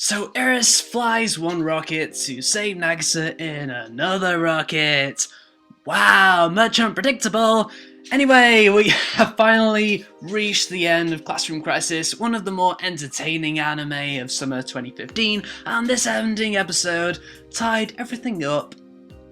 So Iris flies one rocket to save Nagisa in another rocket. Wow, much unpredictable. Anyway, we have finally reached the end of Classroom Crisis, one of the more entertaining anime of summer 2015, and this ending episode tied everything up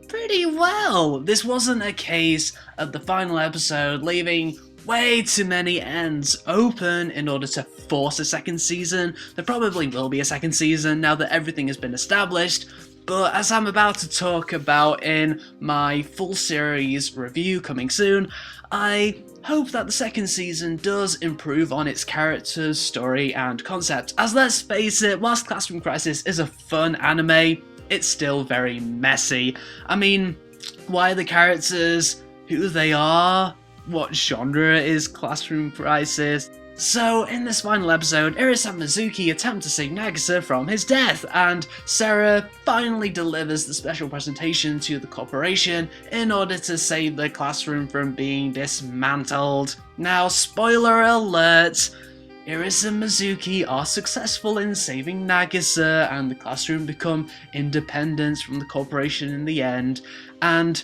pretty well. This wasn't a case of the final episode leaving way too many ends open in order to force a second season. There probably will be a second season now that everything has been established, but as I'm about to talk about in my full series review coming soon, I hope that the second season does improve on its characters, story, and concept, as let's face it, whilst Classroom Crisis is a fun anime, it's still very messy. I mean, why are the characters who they are? What genre is Classroom Crisis? So, in this final episode, Iris and Mizuki attempt to save Nagisa from his death, and Sarah finally delivers the special presentation to the corporation in order to save the classroom from being dismantled. Now, spoiler alert! Iris and Mizuki are successful in saving Nagisa, and the classroom become independent from the corporation in the end, and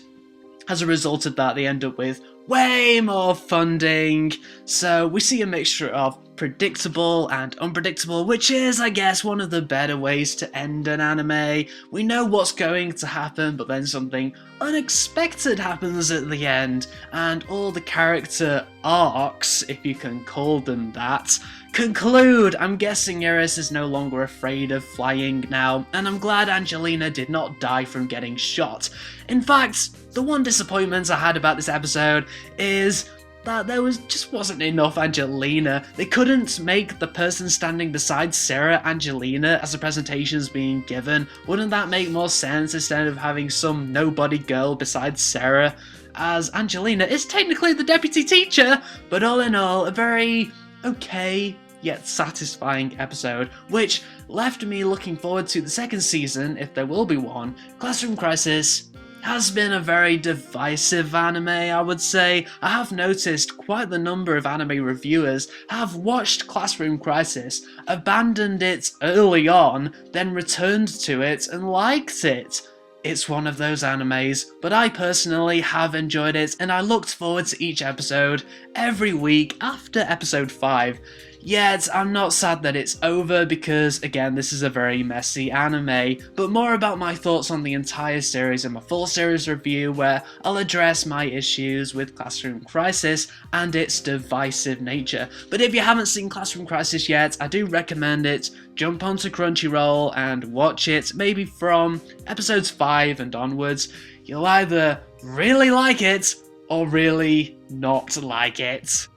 as a result of that, they end up with way more funding. So we see a mixture of predictable and unpredictable, which is, I guess, one of the better ways to end an anime. We know what's going to happen, but then something unexpected happens at the end, and all the character arcs, if you can call them that, conclude. I'm guessing Iris is no longer afraid of flying now, and I'm glad Angelina did not die from getting shot. In fact, the one disappointment I had about this episode is that there just wasn't enough Angelina. They couldn't make the person standing beside Sarah Angelina as the presentation's being given. Wouldn't that make more sense instead of having some nobody girl beside Sarah, as Angelina is technically the deputy teacher? But all in all, a very okay yet satisfying episode, which left me looking forward to the second season, if there will be one. Classroom Crisis has been a very divisive anime, I would say. I have noticed quite the number of anime reviewers have watched Classroom Crisis, abandoned it early on, then returned to it and liked it. It's one of those animes, but I personally have enjoyed it, and I looked forward to each episode every week after episode 5. Yet, I'm not sad that it's over because, again, this is a very messy anime, but more about my thoughts on the entire series in my full series review, where I'll address my issues with Classroom Crisis and its divisive nature. But if you haven't seen Classroom Crisis yet, I do recommend it. Jump onto Crunchyroll and watch it, maybe from episodes 5 and onwards. You'll either really like it or really not like it.